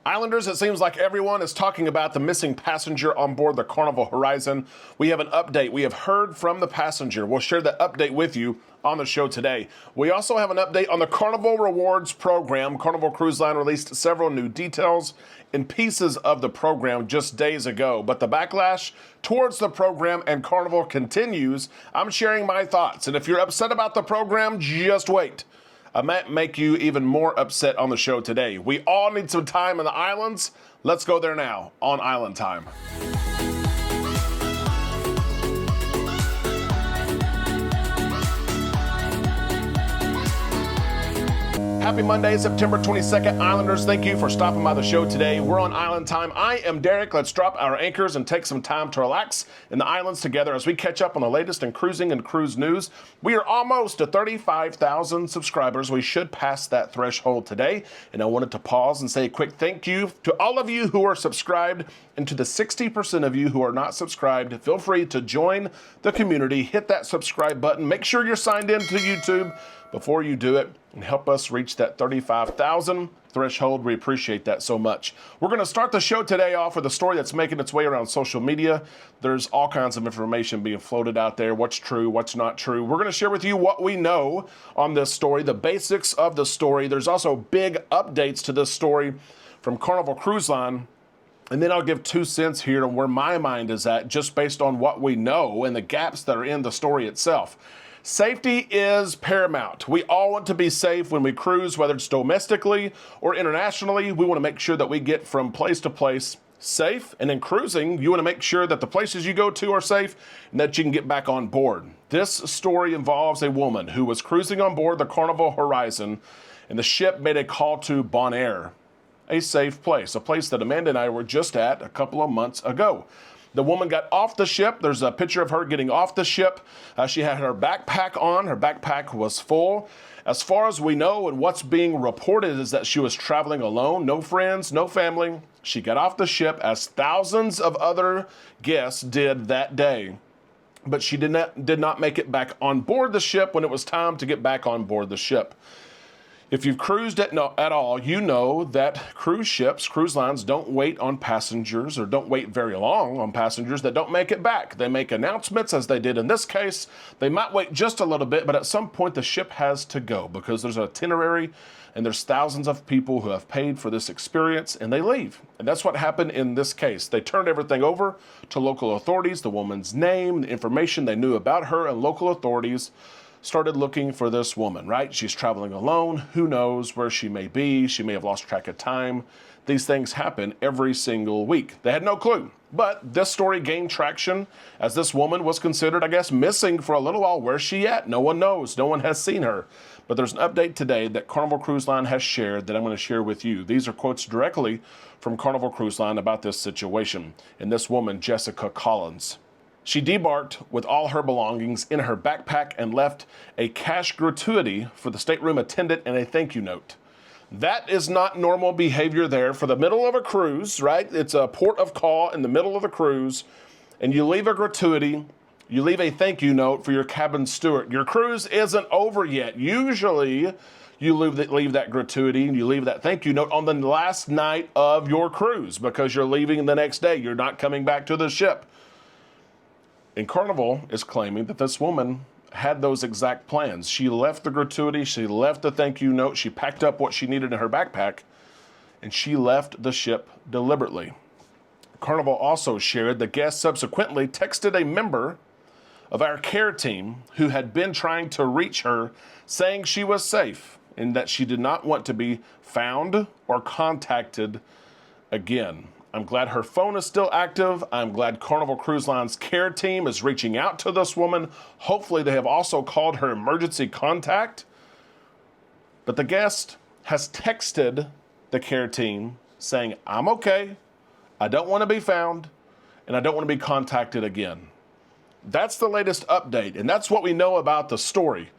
Islanders, it seems like everyone is talking about the missing passenger on board the Carnival Horizon. We have an update. We have heard from the passenger. We'll share that update with you on the show today. We also have an update on the Carnival Rewards program. Carnival Cruise Line released several new details and pieces of the program just days ago, but the backlash towards the program and Carnival continues. I'm sharing my thoughts, and if you're upset about the program, just wait. I might make you even more upset on the show today. We all need some time in the islands. Let's go there now on Island Time. Happy Monday, September 22nd. Islanders, thank you for stopping by the show today. We're on Island Time. I am Derek. Let's drop our anchors and take some time to relax in the islands together as we catch up on the latest in cruising and cruise news. We are almost to 35,000 subscribers. We should pass that threshold today. And I wanted to pause and say a quick thank you to all of you who are subscribed, and to the 60% of you who are not subscribed. Feel free to join the community. Hit that subscribe button. Make sure you're signed in to YouTube before you do it, and help us reach that 35,000 threshold. We appreciate that so much. We're going to start the show today off with a story that's making its way around social media. There's all kinds of information being floated out there. What's true, what's not true. We're going to share with you what we know on this story, the basics of the story. There's also big updates to this story from Carnival Cruise Line. And then I'll give 2 cents here on where my mind is at, just based on what we know and the gaps that are in the story itself. Safety is paramount. We all want to be safe when we cruise, whether it's domestically or internationally. We want to make sure that we get from place to place safe. And in cruising, you want to make sure that the places you go to are safe and that you can get back on board. This story involves a woman who was cruising on board the Carnival Horizon, and the ship made a call to Bonaire, a safe place, a place that Amanda and I were just at a couple of months ago. The woman got off the ship. There's a picture of her getting off the ship. She had her backpack on. Her backpack was full. As far as we know, and what's being reported, is that she was traveling alone, no friends, no family. She got off the ship as thousands of other guests did that day. But she did not make it back on board the ship when it was time to get back on board the ship. If you've cruised at all, you know that cruise ships, cruise lines don't wait on passengers, or don't wait very long on passengers that don't make it back. They make announcements, as they did in this case. They might wait just a little bit, but at some point the ship has to go because there's an itinerary and there's thousands of people who have paid for this experience, and they leave. And that's what happened in this case. They turned everything over to local authorities, the woman's name, the information they knew about her, and local authorities started looking for this woman, right? She's traveling alone. Who knows where she may be? She may have lost track of time. These things happen every single week. They had no clue. But this story gained traction as this woman was considered, I guess, missing for a little while. Where's she at? No one knows. No one has seen her. But there's an update today that Carnival Cruise Line has shared that I'm going to share with you. These are quotes directly from Carnival Cruise Line about this situation and this woman, Jessica Collins. She debarked with all her belongings in her backpack and left a cash gratuity for the stateroom attendant and a thank you note. That is not normal behavior there for the middle of a cruise, right? It's a port of call in the middle of the cruise, and you leave a gratuity, you leave a thank you note for your cabin steward. Your cruise isn't over yet. Usually you leave that gratuity and you leave that thank you note on the last night of your cruise because you're leaving the next day. You're not coming back to the ship. And Carnival is claiming that this woman had those exact plans. She left the gratuity, she left the thank you note, she packed up what she needed in her backpack, and she left the ship deliberately. Carnival also shared the guest subsequently texted a member of our care team who had been trying to reach her, saying she was safe and that she did not want to be found or contacted again. I'm glad her phone is still active. I'm glad Carnival Cruise Line's care team is reaching out to this woman. Hopefully they have also called her emergency contact. But the guest has texted the care team saying, I'm okay, I don't want to be found, and I don't want to be contacted again. That's the latest update, and that's what we know about the story.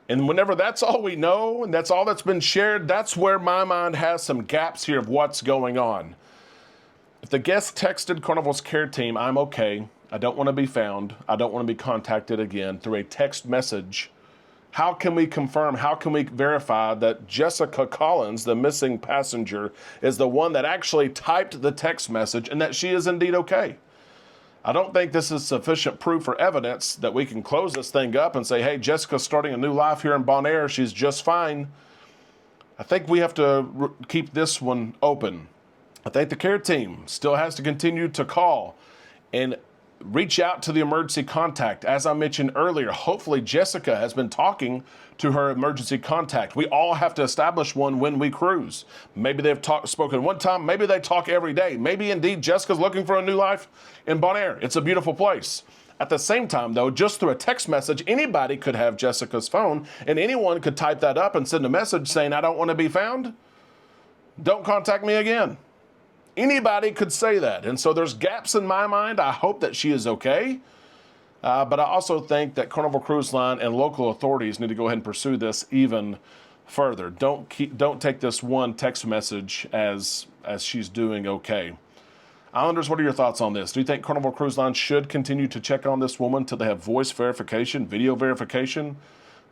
And whenever that's all we know, and that's all that's been shared, that's where my mind has some gaps here of what's going on. If the guest texted Carnival's care team, I'm okay, I don't want to be found, I don't want to be contacted again, through a text message How can we confirm, how can we verify that Jessica Collins, the missing passenger, is the one that actually typed the text message and that she is indeed okay? I don't think this is sufficient proof or evidence that we can close this thing up and say, hey, Jessica's starting a new life here in Bonaire. She's just fine. I think we have to keep this one open. I think the care team still has to continue to call and reach out to the emergency contact. As I mentioned earlier, hopefully Jessica has been talking to her emergency contact. We all have to establish one when we cruise. Maybe they've spoken one time, maybe they talk every day. Maybe indeed Jessica's looking for a new life in Bonaire. It's a beautiful place. At the same time though, just through a text message, anybody could have Jessica's phone and anyone could type that up and send a message saying, I don't want to be found. Don't contact me again. Anybody could say that. And so there's gaps in my mind. I hope that she is okay. But I also think that Carnival Cruise Line and local authorities need to go ahead and pursue this even further. Don't take this one text message as she's doing okay. Islanders, what are your thoughts on this? Do you think Carnival Cruise Line should continue to check on this woman till they have voice verification, video verification?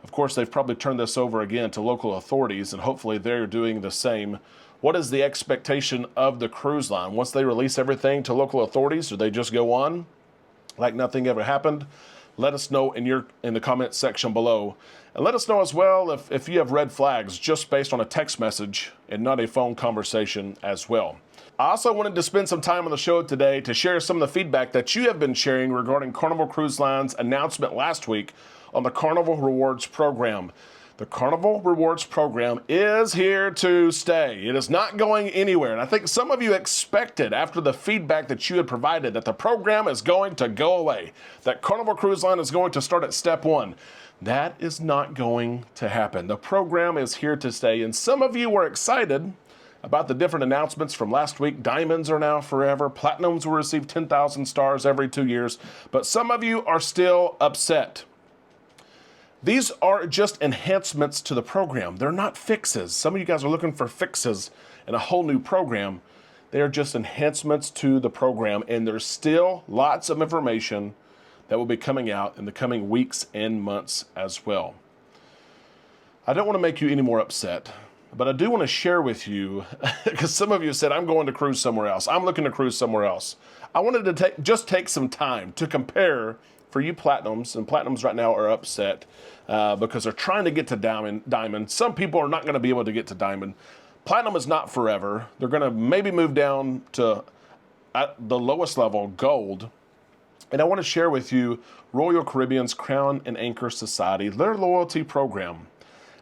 Of course, they've probably turned this over again to local authorities, and hopefully they're doing the same. What is the expectation of the cruise line? Once they release everything to local authorities, do they just go on like nothing ever happened? Let us know in the comment section below. And let us know as well if you have red flags just based on a text message and not a phone conversation as well. I also wanted to spend some time on the show today to share some of the feedback that you have been sharing regarding Carnival Cruise Line's announcement last week on the Carnival Rewards program. The Carnival Rewards program is here to stay. It is not going anywhere. And I think some of you expected, after the feedback that you had provided, that the program is going to go away, that Carnival Cruise Line is going to start at step one. That is not going to happen. The program is here to stay. And some of you were excited about the different announcements from last week. Diamonds are now forever. Platinums will receive 10,000 stars every 2 years. But some of you are still upset. These are just enhancements to the program. They're not fixes. Some of you guys are looking for fixes in a whole new program. They are just enhancements to the program, and there's still lots of information that will be coming out in the coming weeks and months as well. I don't want to make you any more upset, but I do want to share with you, because some of you said, I'm going to cruise somewhere else. I'm looking to cruise somewhere else. I wanted to take some time to compare for you platinums, and platinums right now are upset because they're trying to get to diamond. Some people are not going to be able to get to diamond. Platinum is not forever. They're going to maybe move down to, at the lowest level, gold. And I want to share with you Royal Caribbean's Crown and Anchor Society, their loyalty program.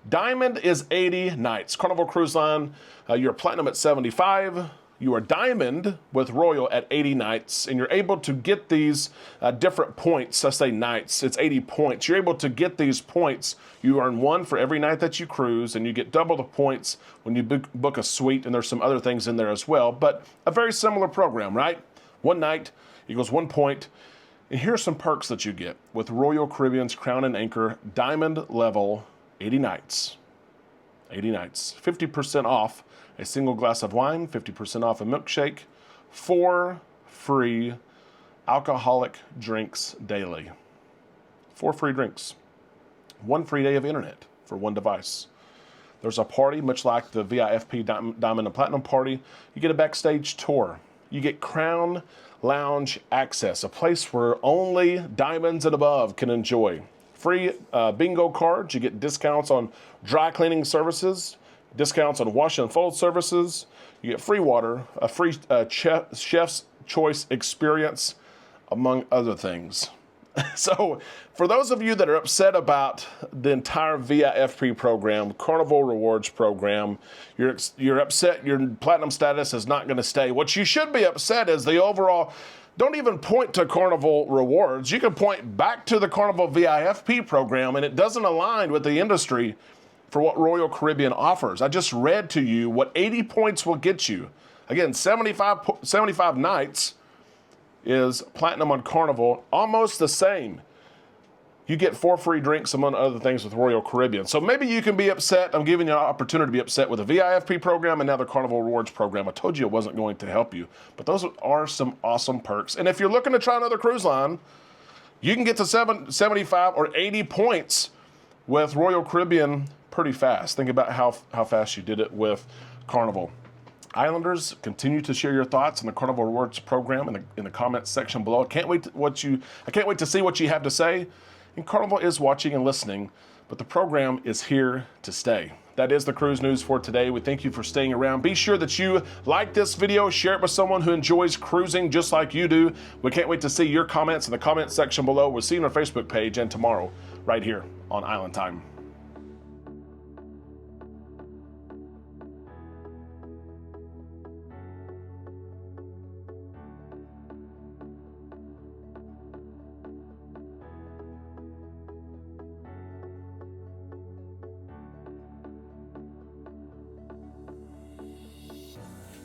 Diamond is 80 nights. Carnival Cruise Line, you're platinum at 75. You are diamond with Royal at 80 nights, and you're able to get these different points. I say nights, it's 80 points. You're able to get these points. You earn one for every night that you cruise, and you get double the points when you book a suite, and there's some other things in there as well. But a very similar program, right? One night equals 1 point. And here's some perks that you get with Royal Caribbean's Crown and Anchor Diamond level 80 nights. 80 nights. 50% off a single glass of wine, 50% off a milkshake, 4 free alcoholic drinks daily. 4 free drinks. 1 free day of internet for 1 device. There's a party, much like the VIFP Diamond and Platinum party. You get a backstage tour. You get Crown Lounge access, a place where only diamonds and above can enjoy. Free bingo cards. You get discounts on dry cleaning services, discounts on wash and fold services. You get free water, a free chef's choice experience, among other things. So for those of you that are upset about the entire VIFP program, Carnival Rewards program, you're upset your platinum status is not going to stay. What you should be upset is the overall. Don't even point to Carnival Rewards. You can point back to the Carnival VIFP program, and it doesn't align with the industry for what Royal Caribbean offers. I just read to you what 80 points will get you. Again, 75 nights is platinum on Carnival, almost the same. You get 4 free drinks, among other things, with Royal Caribbean. So maybe you can be upset. I'm giving you an opportunity to be upset with the VIFP program and now the Carnival Rewards program. I told you it wasn't going to help you, but those are some awesome perks. And if you're looking to try another cruise line, you can get to 75 or 80 points with Royal Caribbean pretty fast. Think about how fast you did it with Carnival. Islanders, continue to share your thoughts on the Carnival Rewards program in the comments section below. I can't wait to see what you have to say. And Carnival is watching and listening, but the program is here to stay. That is the cruise news for today. We thank you for staying around. Be sure that you like this video, share it with someone who enjoys cruising just like you do. We can't wait to see your comments in the comments section below. We'll see you on our Facebook page and tomorrow right here on Island Time.